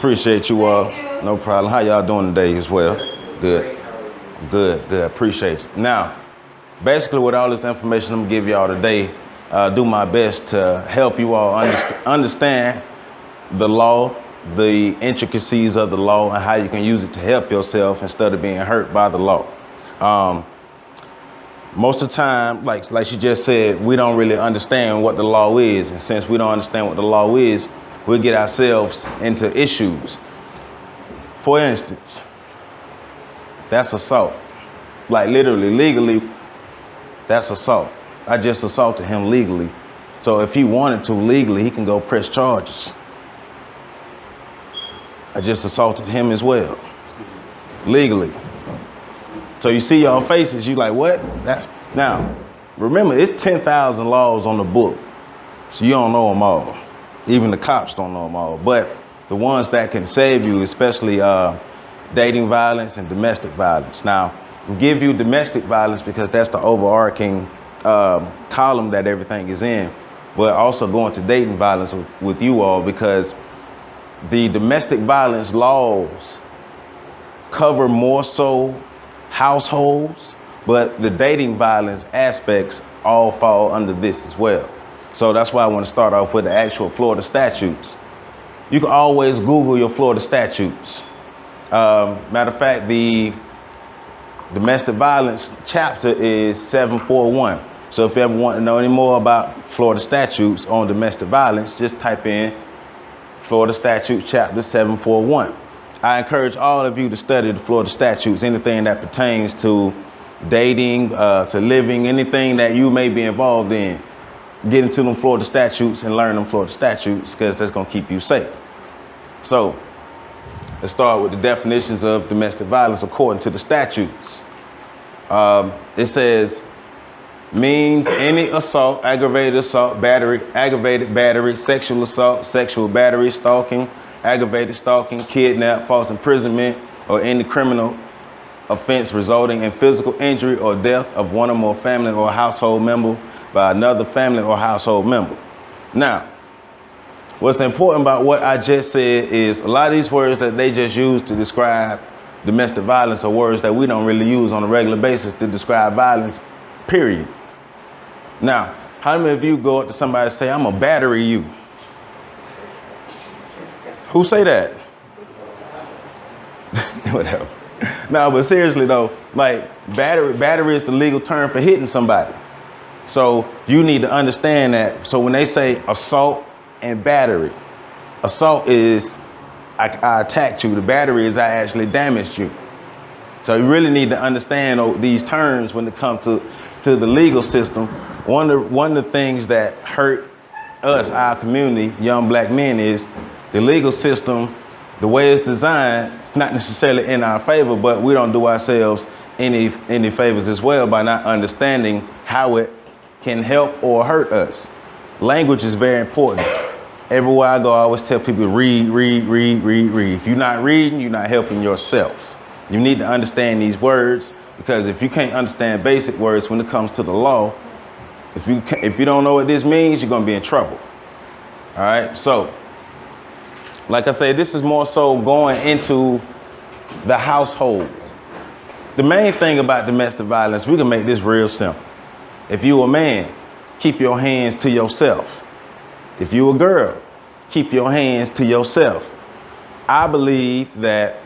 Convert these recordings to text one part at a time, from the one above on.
Appreciate you all. No problem. How y'all doing today as well? Good. Good. Appreciate you. Now, basically with all this information I'm gonna give y'all today, do my best to help you all understand the law, the intricacies of the law, and how you can use it to help yourself instead of being hurt by the law. Most of the time, like she just said, we don't really understand what the law is. And since we don't understand what the law is, we'll get ourselves into issues. For instance, that's assault. Like literally, legally, that's assault. I just assaulted him legally. So if he wanted to legally, he can go press charges. I just assaulted him as well, legally. So you see y'all faces, you like, what? Now, remember, it's 10,000 laws on the book. So you don't know them all. Even the cops don't know them all. But the ones that can save you, especially dating violence and domestic violence. Now, we give you domestic violence because that's the overarching column that everything is in. But also going to dating violence with you all because the domestic violence laws cover more so households, but the dating violence aspects all fall under this as well. So that's why I want to start off with the actual Florida statutes. You can always Google your Florida statutes. Matter of fact, the domestic violence chapter is 741. So if you ever want to know any more about Florida statutes on domestic violence, just type in Florida statute chapter 741. I encourage all of you to study the Florida statutes, anything that pertains to dating, to living, anything that you may be involved in. Get into them Florida statutes and learn them Florida statutes because that's going to keep you safe. So let's start with the definitions of domestic violence according to the statutes. It says, means any assault, aggravated assault, battery, aggravated battery, sexual assault, sexual battery, stalking, aggravated stalking, kidnap, false imprisonment, or any criminal offense resulting in physical injury or death of one or more family or household member by another family or household member. Now, what's important about what I just said is a lot of these words that they just use to describe domestic violence are words that we don't really use on a regular basis to describe violence, period. Now, how many of you go up to somebody and say, I'm gonna battery you? Who say that? Whatever. No, but seriously though, like battery is the legal term for hitting somebody. So you need to understand that. So when they say assault and battery, assault is I attacked you. The battery is I actually damaged you. So you really need to understand these terms when it comes to the legal system. One of the things that hurt us, our community, young black men, is the legal system. The way it's designed, it's not necessarily in our favor, but we don't do ourselves any favors as well by not understanding how it can help or hurt us. Language is very important. Everywhere I go, I always tell people, read. If you're not reading, you're not helping yourself. You need to understand these words, because if you can't understand basic words when it comes to the law, if you don't know what this means, you're gonna be in trouble. All right, so like I say, this is more so going into the household. The main thing about domestic violence, we can make this real simple. If you a man, keep your hands to yourself. If you a girl, keep your hands to yourself. I believe that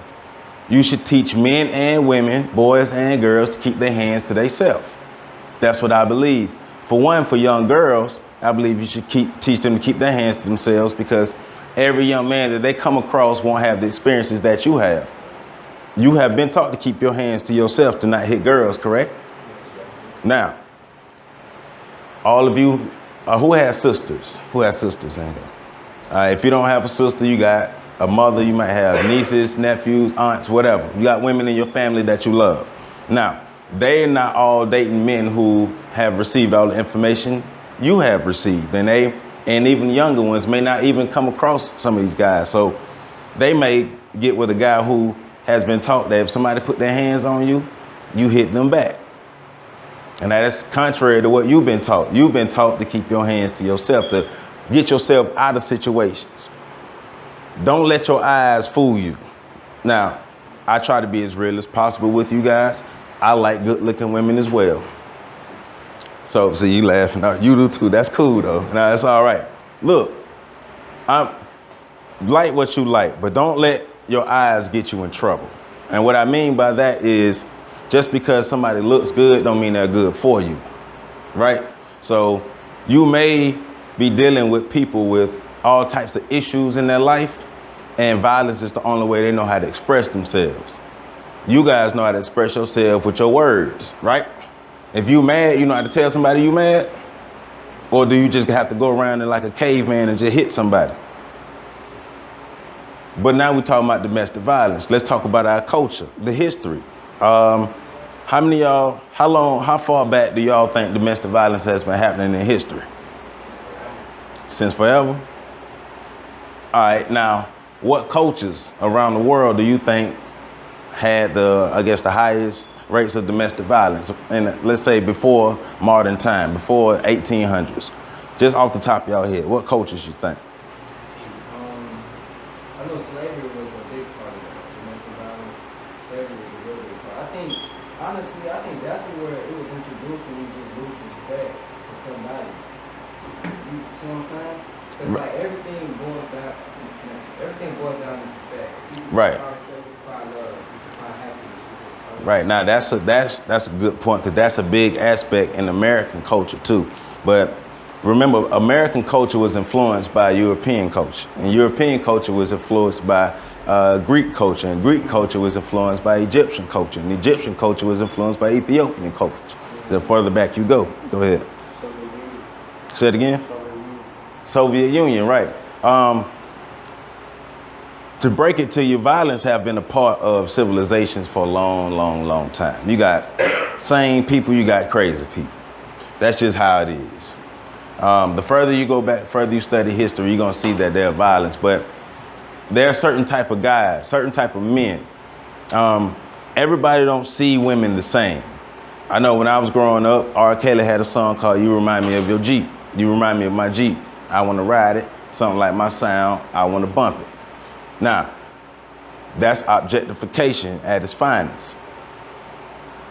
you should teach men and women, boys and girls, to keep their hands to themselves. That's what I believe. For one, for young girls, I believe you should teach them to keep their hands to themselves, because every young man that they come across won't have the experiences that you have. You have been taught to keep your hands to yourself, to not hit girls, correct? Now, all of you, who has sisters? Who has sisters in here? If you don't have a sister, you got a mother, you might have nieces, nephews, aunts, whatever. You got women in your family that you love. Now, they're not all dating men who have received all the information you have received. And even younger ones may not even come across some of these guys. So they may get with a guy who has been taught that if somebody put their hands on you, you hit them back. And that is contrary to what you've been taught. You've been taught to keep your hands to yourself, to get yourself out of situations. Don't let your eyes fool you. Now, I try to be as real as possible with you guys. I like good looking women as well. So, see, you laughing. You do too. That's cool though. Now, that's all right. Look, I'm like what you like, but don't let your eyes get you in trouble. And what I mean by that is just because somebody looks good don't mean they're good for you, right? So you may be dealing with people with all types of issues in their life, and violence is the only way they know how to express themselves. You guys know how to express yourself with your words, right? If you mad, you know how to tell somebody you mad? Or do you just have to go around and like a caveman and just hit somebody? But now we're talking about domestic violence. Let's talk about our culture, the history. How far back do y'all think domestic violence has been happening in history? Since forever? All right, now, what cultures around the world do you think had the highest rates of domestic violence? And let's say before modern time, before 1800s. Just off the top of y'all head, what cultures you think? I know slavery was a big part of that. Domestic violence, slavery was a real big part. Honestly, I think that's where it was introduced when you just lose respect for somebody. You see what I'm saying? Because like everything boils down to respect. Right. You can find love, you can find happiness. Right, now that's a good point, because that's a big aspect in American culture too. But remember, American culture was influenced by European culture, and European culture was influenced by Greek culture, and Greek culture was influenced by Egyptian culture, and Egyptian culture was influenced by Ethiopian culture. The further back you go ahead. Say it again. Soviet Union, right. To break it to you, violence have been a part of civilizations for a long, long, long time. You got sane people, you got crazy people. That's just how it is. The further you go back, further you study history, you're gonna see that there's violence. But there are certain type of guys, certain type of men. Everybody don't see women the same. I know when I was growing up, R. Kelly had a song called "You Remind Me of Your Jeep." You remind me of my Jeep. I want to ride it. Something like my sound. I want to bump it. Now, that's objectification at its finest.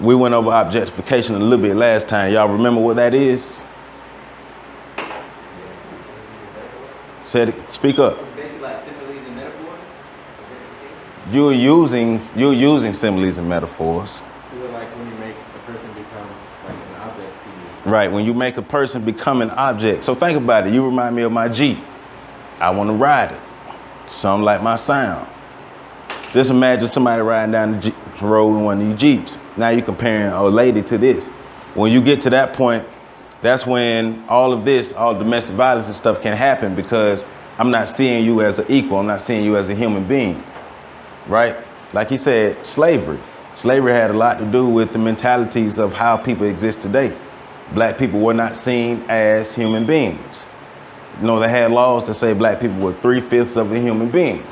We went over objectification a little bit last time. Y'all remember what that is? Said it, speak up. It's basically like similes and metaphors. You're using similes and metaphors. Like when you make a person become like an object to you. Right, when you make a person become an object. So think about it. You remind me of my Jeep. I want to ride it. Something like my sound. Just imagine somebody riding down the road in one of these Jeeps. Now you're comparing a lady to this. When you get to that point, that's when all of this, all domestic violence and stuff can happen, because I'm not seeing you as an equal. I'm not seeing you as a human being, right? Like he said, slavery. Slavery had a lot to do with the mentalities of how people exist today. Black people were not seen as human beings. You know, they had laws that say black people were 3/5 of a human being.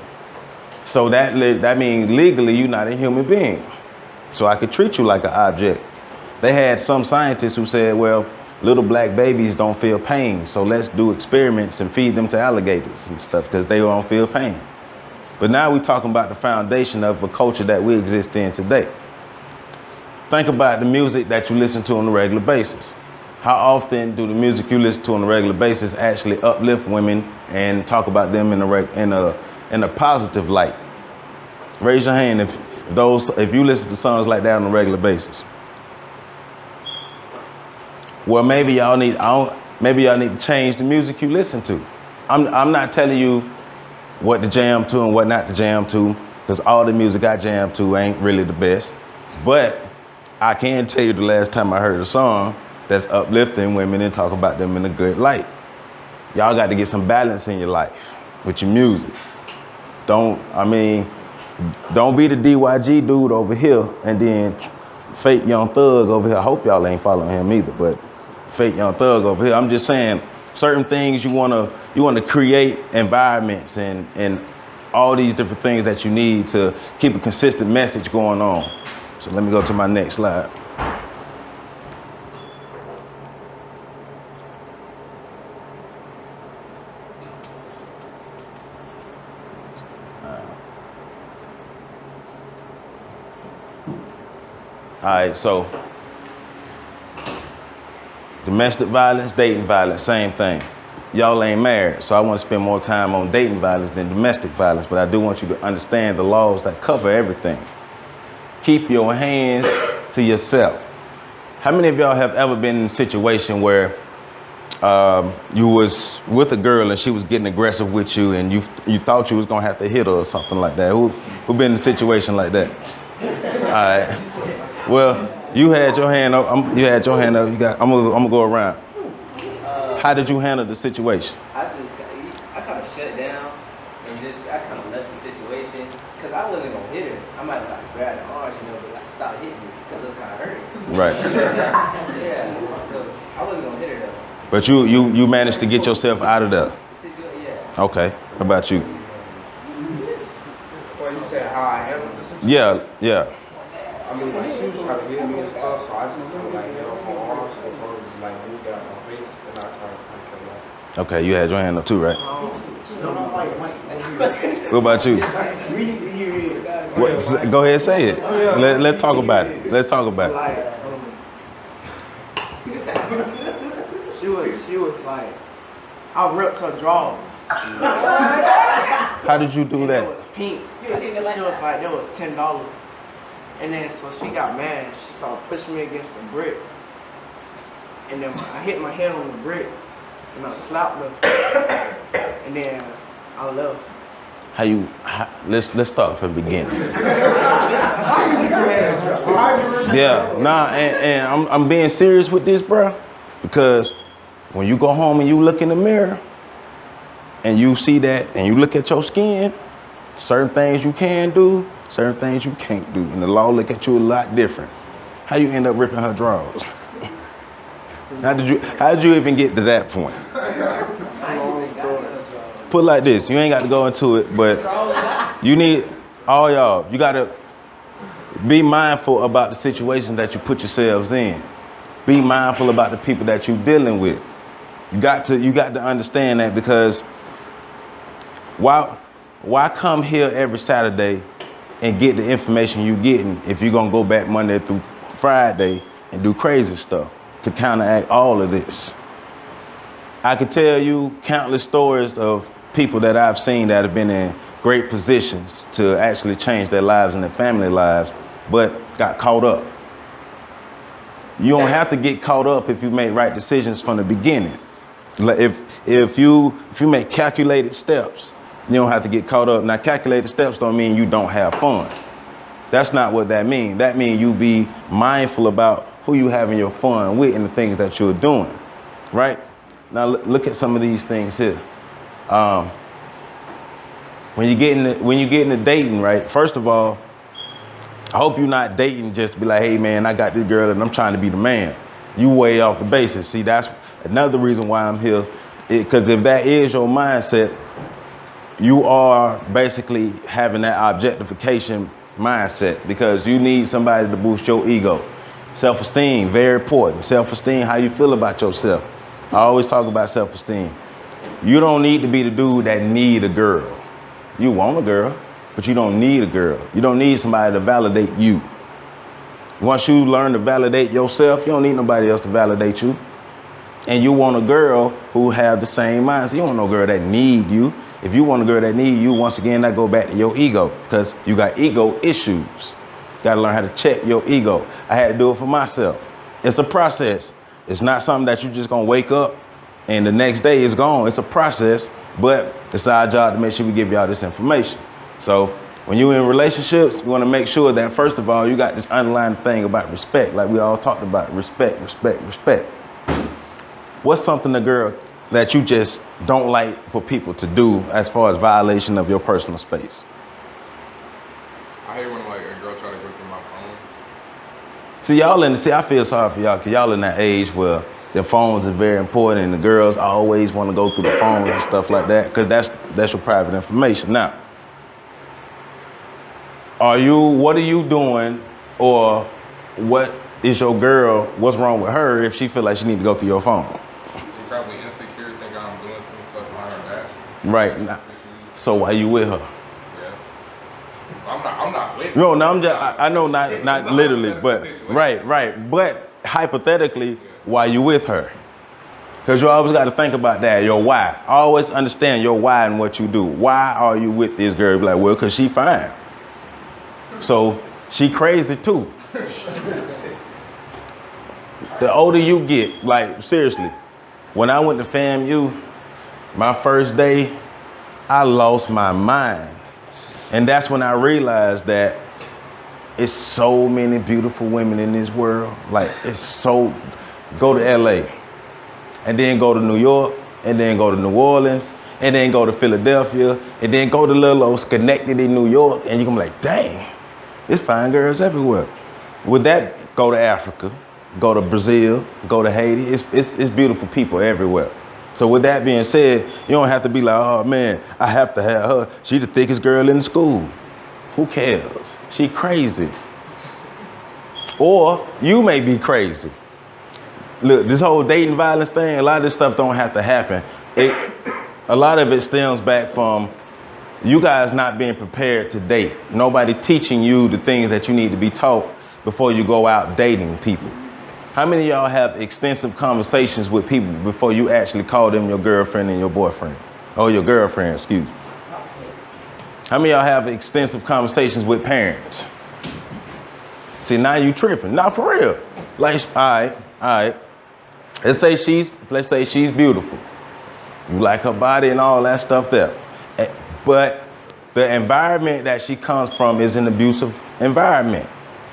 So that means legally you're not a human being. So I could treat you like an object. They had some scientists who said, well, little black babies don't feel pain, so let's do experiments and feed them to alligators and stuff because they don't feel pain. But now we're talking about the foundation of a culture that we exist in today. Think about the music that you listen to on a regular basis. How often do the music you listen to on a regular basis actually uplift women and talk about them in a positive light? Raise your hand if you listen to songs like that on a regular basis. Well, maybe y'all need to change the music you listen to. I'm not telling you what to jam to and what not to jam to, because all the music I jam to ain't really the best. But I can tell you the last time I heard a song that's uplifting women and talk about them in a good light. Y'all got to get some balance in your life with your music. Don't be the DYG dude over here and then fake Young Thug over here. I hope y'all ain't following him either, but fake Young Thug over here. I'm just saying, certain things you wanna create environments and all these different things that you need to keep a consistent message going on. So let me go to my next slide. right, so domestic violence, dating violence, same thing. Y'all ain't married, so I want to spend more time on dating violence than domestic violence, but I do want you to understand the laws that cover everything. Keep your hands to yourself. How many of y'all have ever been in a situation where you was with a girl and she was getting aggressive with you and you thought you was gonna have to hit her or something like that? Who been in a situation like that? All right. Well, you had your hand up. You had your hand up. I'm gonna go around. How did you handle the situation? I kind of shut down and I kind of left the situation because I wasn't gonna hit her. I might have like grabbed her arms, but like stop hitting me because it was kind of hurting. Right. Yeah. So I wasn't gonna hit her though. But you managed to get yourself out of there. Yeah. Okay. How about you? Well, you said how I handled the situation? Yeah. I mean, like, she was trying to hit me and stuff, so I just kind of, like, held my arms and her just, like, moved out my face, and I tried to punch her out. Okay, you had your hand up too, right? What about you? What, go ahead, say it. Let's talk about it. Let's talk about it. She was like, I ripped her drawers. How did you do It that? was pink. She was like, that was $10. And then so she got mad. She started pushing me against the brick. And then I hit my head on the brick and I slapped her. And then I left. Let's start from the beginning. Yeah, and I'm being serious with this, bro, because when you go home and you look in the mirror and you see that and you look at your skin, certain things you can do, certain things you can't do, and the law look at you a lot different. How you end up ripping her drawers? How did you even get to that point? Put it like this, you ain't got to go into it, but you need, all y'all, you got to be mindful about the situations that you put yourselves in. Be mindful about the people that you're dealing with. You got to understand that, because why come here every Saturday and get the information you getting if you're gonna go back Monday through Friday and do crazy stuff to counteract all of this? I could tell you countless stories of people that I've seen that have been in great positions to actually change their lives and their family lives, but got caught up. You don't have to get caught up if you make right decisions from the beginning. If you make calculated steps, you don't have to get caught up. Now, calculated steps don't mean you don't have fun. That's not what that means. That means you be mindful about who you having your fun with and the things that you're doing, right? Now, look at some of these things here. When you get into dating, right? First of all, I hope you're not dating just to be like, hey man, I got this girl and I'm trying to be the man. You way off the basis. See, that's another reason why I'm here. Because if that is your mindset, you are basically having that objectification mindset, because you need somebody to boost your ego. Self-esteem, very important. Self-esteem, how you feel about yourself. I always talk about self-esteem. You don't need to be the dude that need a girl. You want a girl, but you don't need a girl. You don't need somebody to validate you. Once you learn to validate yourself, you don't need nobody else to validate you. And you want a girl who have the same mindset. You don't want no girl that need you. If you want a girl that need you, once again, that go back to your ego, because you got ego issues. You got to learn how to check your ego. I had to do it for myself. It's a process. It's not something that you just gonna wake up and the next day is gone. It's a process, but it's our job to make sure we give y'all this information. So when you're in relationships, you want to make sure that first of all, you got this underlying thing about respect, like we all talked about, respect, respect, respect. What's something, a girl, that you just don't like for people to do as far as violation of your personal space? I hate when like a girl try to go through my phone. See, I feel sorry for y'all, because y'all in that age where their phones is very important and the girls always want to go through the phones and stuff like that, because that's your private information. Now, what are you doing, or what is your girl, what's wrong with her if she feel like she need to go through your phone? She probably insecure, think I'm doing some stuff behind her back. Right. So why you with her? Yeah. I'm not with No, I'm just, I know not literally, but right. But hypothetically, why you with her? Because you always got to think about that, your why. Always understand your why and what you do. Why are you with this girl? Be like, well, because she fine. So she crazy too. The older you get, like seriously, when I went to FAMU, my first day, I lost my mind. And that's when I realized that it's so many beautiful women in this world. Like it's so, go to LA and then go to New York and then go to New Orleans and then go to Philadelphia and then go to little old Schenectady, New York, and you can be like, dang, it's fine girls everywhere. With that, go to Africa, go to Brazil, go to Haiti. It's beautiful people everywhere. So with that being said, you don't have to be like, oh man, I have to have her. She the thickest girl in the school. Who cares? She crazy. Or you may be crazy. Look, this whole dating violence thing, a lot of this stuff don't have to happen. A lot of it stems back from you guys not being prepared to date. Nobody teaching you the things that you need to be taught before you go out dating people. How many of y'all have extensive conversations with people before you actually call them your girlfriend and your boyfriend? Or your girlfriend, excuse me. How many of y'all have extensive conversations with parents? See, now you tripping. Not for real. Like, all right. Let's say she's beautiful. You like her body and all that stuff there. But the environment that she comes from is an abusive environment.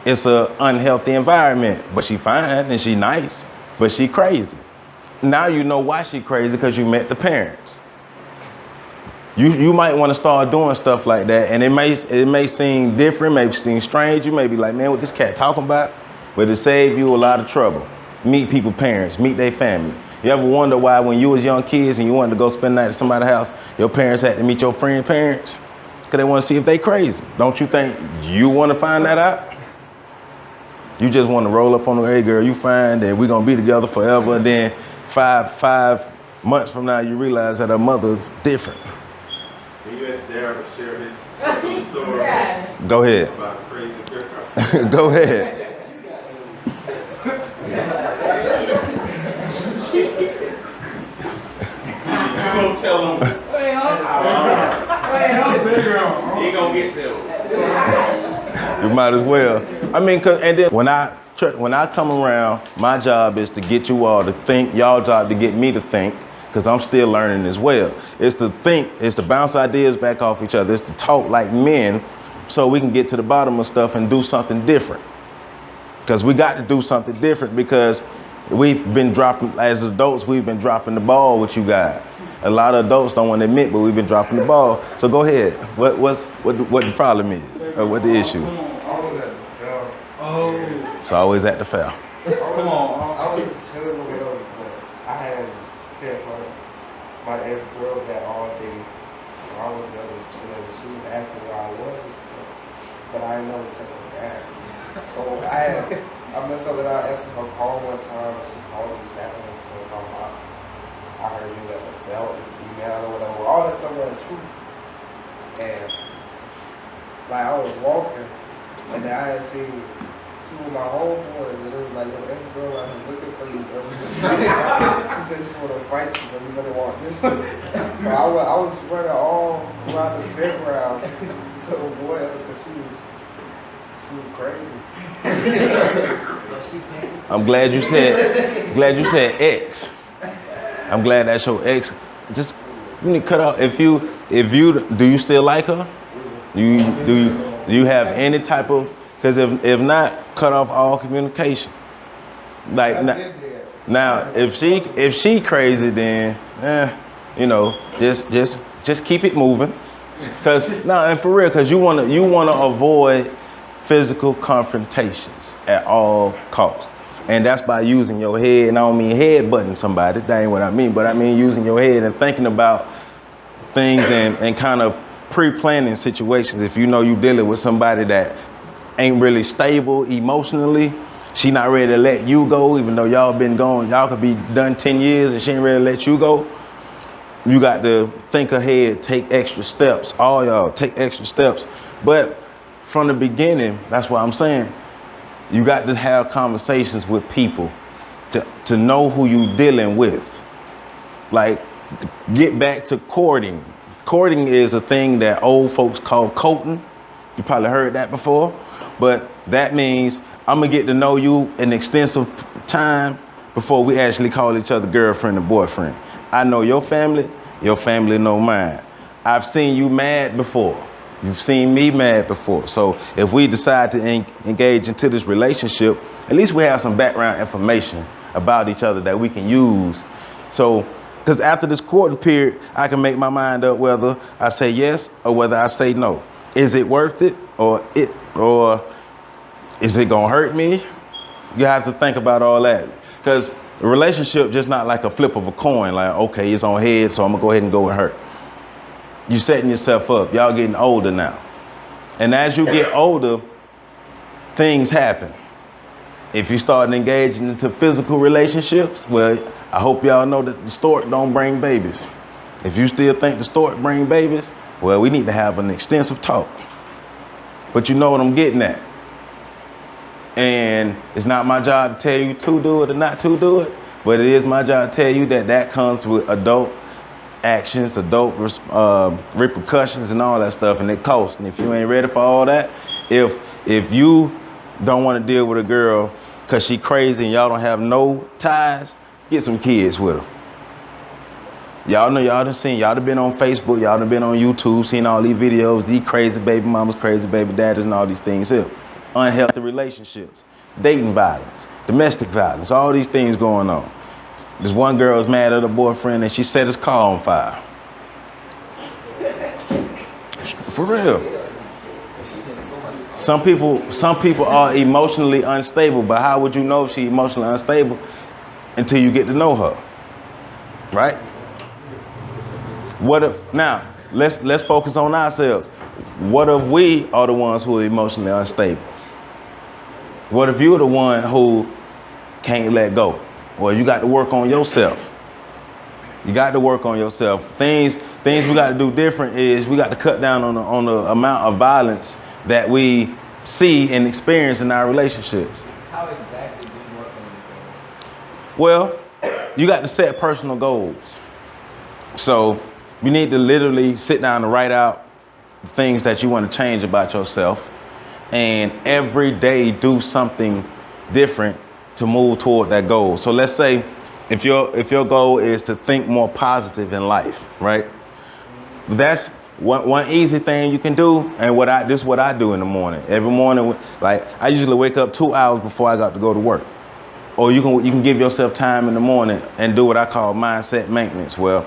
It's an unhealthy environment, but she fine and she nice, but she crazy. Now you know why she crazy, because you met the parents. You might want to start doing stuff like that, and it may seem different, may seem strange. You may be like, man, what this cat talking about? But it save you a lot of trouble. Meet people's parents, meet their family. You ever wonder why when you was young kids and you wanted to go spend the night at somebody's house, your parents had to meet your friend's parents? Because they want to see if they crazy. Don't you think you want to find that out? You just want to roll up on the, hey girl, you fine, and we're going to be together forever. And then five months from now, you realize that her mother's different. Can you ask Darryl to share his story Go ahead. about a crazy girl? Go ahead. You gonna tell him? He gonna get to him. You might as well. I mean, and then when I come around, my job is to get you all to think. Y'all job to get me to think, because I'm still learning as well. It's to think. It's to bounce ideas back off each other. It's to talk like men, so we can get to the bottom of stuff and do something different. Because we got to do something different, because we've been dropping, as adults, we've been dropping the ball with you guys. A lot of adults don't want to admit, but we've been dropping the ball. So go ahead. What the problem is, or what the issue? It's always at the foul. Come on. I was just chilling with her, but I had said my ex-girl that all day, so I was the other chilling. She was asking where I was and stuff, but I didn't know to text her back. So I messed up without answering her call one time, and she called me snapping and stuff. I heard you at the belt, email or whatever. All that stuff wasn't true. And like I was walking, and then I had seen two of my homeboys, and it was like, yo, ex-girl, I was looking for you, bro. She said she wanted to fight you, so we really want this. So I was running all throughout the fairground to avoid her, because she was crazy. I'm glad you said ex. I'm glad that's your ex. Just you need to cut out. If you do you still like her? Do you have any type of? Because if not, cut off all communication. Like now, if she crazy, then just keep it moving. Cause and for real, cause you wanna avoid physical confrontations at all costs. And that's by using your head, and I don't mean head-butting somebody, that ain't what I mean, but I mean using your head and thinking about things and kind of pre-planning situations. If you know you're dealing with somebody that ain't really stable emotionally, she not ready to let you go, even though y'all been gone, y'all could be done 10 years and she ain't ready to let you go. You got to think ahead, take extra steps. All y'all take extra steps. But from the beginning, that's what I'm saying. You got to have conversations with people to know who you dealing with. Like, get back to courting. Courting is a thing that old folks call courting. You probably heard that before, but that means I'm gonna get to know you an extensive time before we actually call each other girlfriend and boyfriend. I know your family know mine. I've seen you mad before. You've seen me mad before. So if we decide to engage into this relationship, at least we have some background information about each other that we can use. So, because after this courting period, I can make my mind up whether I say yes or whether I say no. Is it worth it, or is it gonna hurt me? You have to think about all that, because the relationship just not like a flip of a coin. Like, okay, it's on head, so I'm gonna go ahead and go with her. You're setting yourself up. Y'all getting older now, and as you get older, things happen. If you start engaging into physical relationships, well, I hope y'all know that the stork don't bring babies. If you still think the stork bring babies, well, we need to have an extensive talk. But you know what I'm getting at. And it's not my job to tell you to do it or not to do it, but it is my job to tell you that comes with adult actions, adult repercussions and all that stuff, and it costs. And if you ain't ready for all that, if you don't want to deal with a girl because she crazy and y'all don't have no ties, get some kids with her. Y'all know, y'all done been on Facebook, y'all done been on YouTube, seen all these videos, these crazy baby mamas, crazy baby daddies, and all these things here. Unhealthy relationships, dating violence, domestic violence, all these things going on. This one girl was mad at her boyfriend and she set his car on fire. For real. Some people are emotionally unstable, but how would you know if she's emotionally unstable until you get to know her, right? Now let's focus on ourselves. What if we are the ones who are emotionally unstable? What if you're the one who can't let go? Well, you got to work on yourself. You got to work on yourself. Things we got to do different is we got to cut down on the amount of violence that we see and experience in our relationships. How exactly do you work on yourself? Well, you got to set personal goals. So you need to literally sit down and write out things that you want to change about yourself, and every day do something different to move toward that goal. So let's say if your goal is to think more positive in life, right? That's one easy thing you can do, and this is what I do in the morning. Every morning, like I usually wake up 2 hours before I got to go to work. Or you can give yourself time in the morning and do what I call mindset maintenance. Well,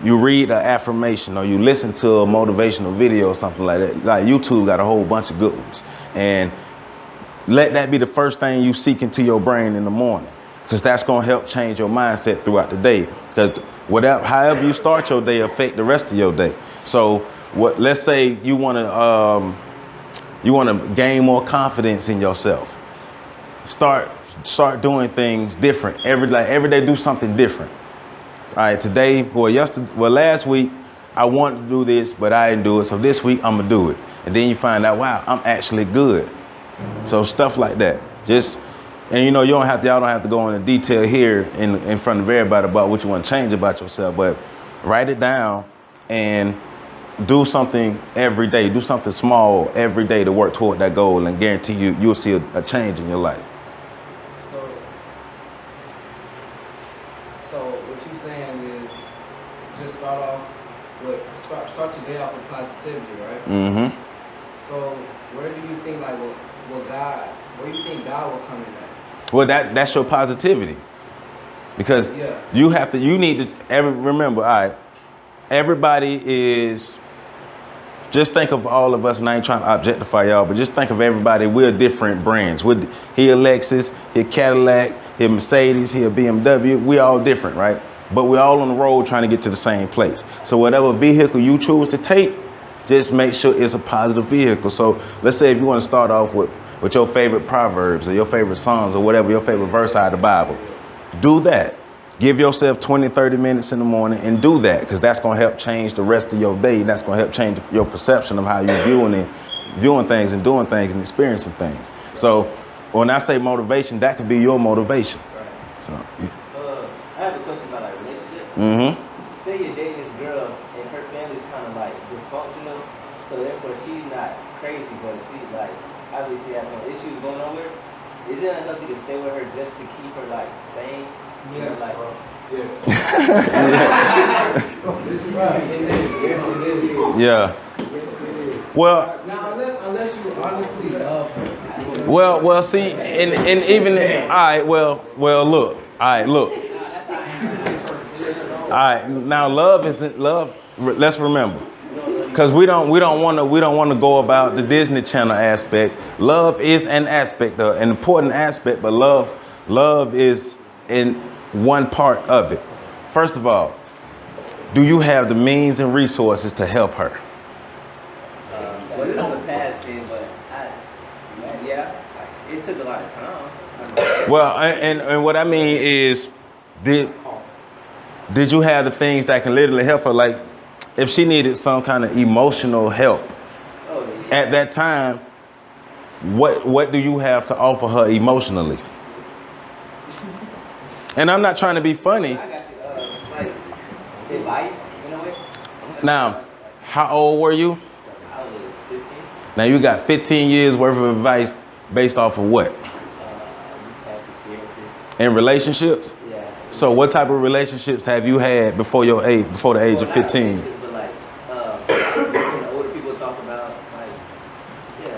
you read an affirmation or you listen to a motivational video or something like that. Like YouTube got a whole bunch of good ones. And let that be the first thing you seek into your brain in the morning, because that's going to help change your mindset throughout the day. Because however you start your day affect the rest of your day. So let's say you want to gain more confidence in yourself. Start doing things different. Every day do something different. All right, last week I wanted to do this, but I didn't do it. So this week I'm gonna do it. And then you find out, wow, I'm actually good. So stuff like that. And y'all don't have to go into detail here in front of everybody about what you want to change about yourself, but write it down and do something every day. Do something small every day to work toward that goal, and guarantee you'll see a change in your life. So what you're saying is just start your day off with positivity, right? Mm-hmm. So where do you think where do you think God will come in at? Well, that's your positivity, because you need to remember. All right, everybody is. Just think of all of us, and I ain't trying to objectify y'all, but just think of everybody. We're different brands. He a Lexus, he a Cadillac, he a Mercedes, he a BMW. We all different, right? But we're all on the road trying to get to the same place. So whatever vehicle you choose to take, just make sure it's a positive vehicle. So let's say if you want to start off with your favorite Proverbs or your favorite Psalms or whatever, your favorite verse out of the Bible, do that. Give yourself 20, 30 minutes in the morning and do that, because that's going to help change the rest of your day. That's going to help change your perception of how you're viewing viewing things and doing things and experiencing things. So when I say motivation, that could be your motivation. Right. So I have a question about like relationship. mm-hmm. Say you're dating this girl and her family's kind of like dysfunctional, so therefore she's not crazy, but she like obviously has some issues going on with her. Is it unhealthy to stay with her just to keep her like sane? You know, Yes, like, bro. Yes. This is right. It is. Yes, it is. Yeah. Yes, it is. Well, Now, unless you honestly love her. well, see, and even all right, well, look, all right, look. All right, now love isn't love. Let's remember, because we don't want to go about the Disney Channel aspect. Love is an aspect, an important aspect, but love is in one part of it. First of all, do you have the means and resources to help her? well, this is a past thing, but it took a lot of time. Well, and what I mean is, did you have the things that can literally help her? Like, if she needed some kind of emotional help Oh, yeah. at that time, what do you have to offer her emotionally? And I'm not trying to be funny. I got you. Like advice, you know what? Now, how old were you? I was 15. Now you got 15 years worth of advice based off of what? Just past experiences. In relationships? Yeah. So what type of relationships have you had before the age Well, of not 15? relationships, but like, listening to older people talk about, like,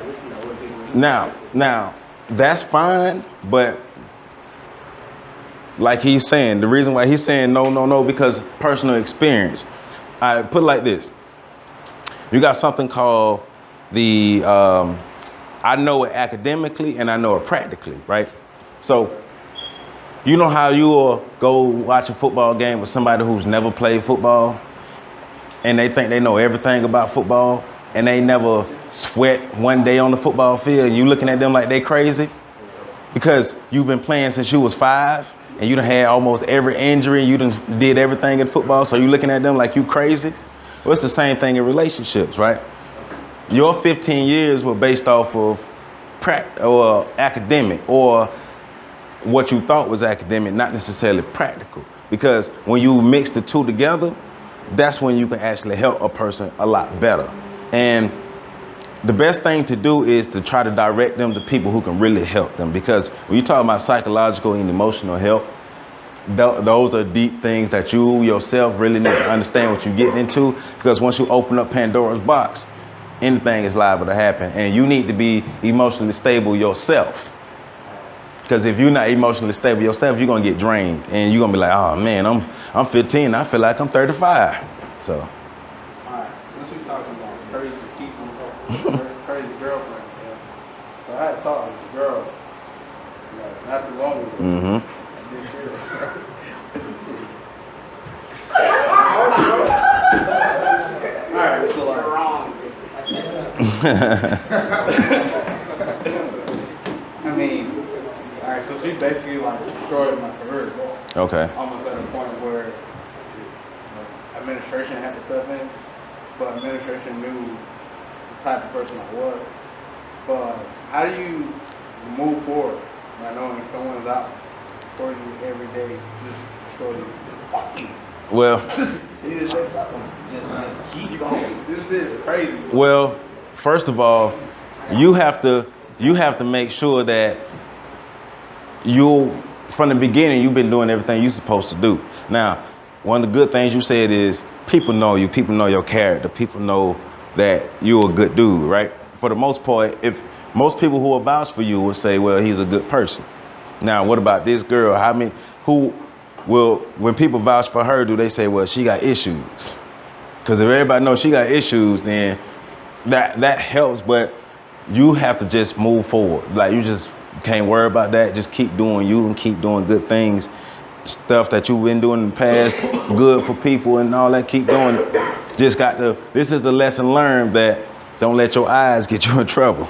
listening to older people. Now, that's fine, but like he's saying, the reason why he's saying no, because personal experience. I put it like this. You got something called the, I know it academically and I know it practically, right? So, you know how you will go watch a football game with somebody who's never played football and they think they know everything about football and they never sweat one day on the football field and you looking at them like they crazy because you've been playing since you was 5 and you done had almost every injury, you done did everything in football, so you looking at them like you crazy? Well, it's the same thing in relationships, right? Your 15 years were based off of academic or what you thought was academic, not necessarily practical. Because when you mix the two together, that's when you can actually help a person a lot better. And the best thing to do is to try to direct them to people who can really help them. Because when you talk about psychological and emotional help, those are deep things that you yourself really need to understand what you're getting into. Because once you open up Pandora's box, anything is liable to happen. And you need to be emotionally stable yourself. Because if you're not emotionally stable yourself, you're gonna get drained, and you're gonna be like, "Oh man, I'm 15. I feel like I'm 35." So. Alright, since we talking about crazy people, crazy girlfriend, so I had talked to this girl, not too long ago. Mm-hmm. Alright, so like, I mean, alright, so she basically like destroyed my career. Okay. Almost at a point where administration had to step in, but administration knew the type of person I was. But how do you move forward by knowing someone's out for you every day, just destroy you? Fuck you. Well. Just keep going. This is crazy. Well, first of all, you have to make sure that from the beginning, you've been doing everything you're supposed to do. Now, one of the good things you said is people know you, people know your character, people know that you're a good dude, right? For the most part, if most people who will vouch for you will say, well, he's a good person. Now, what about this girl? When people vouch for her, do they say, well, she got issues? Because if everybody knows she got issues, then that helps, but you have to just move forward. Like, you just can't worry about that. Just keep doing you and keep doing good things. Stuff that you've been doing in the past, good for people and all that, keep doing. This is a lesson learned that don't let your eyes get you in trouble.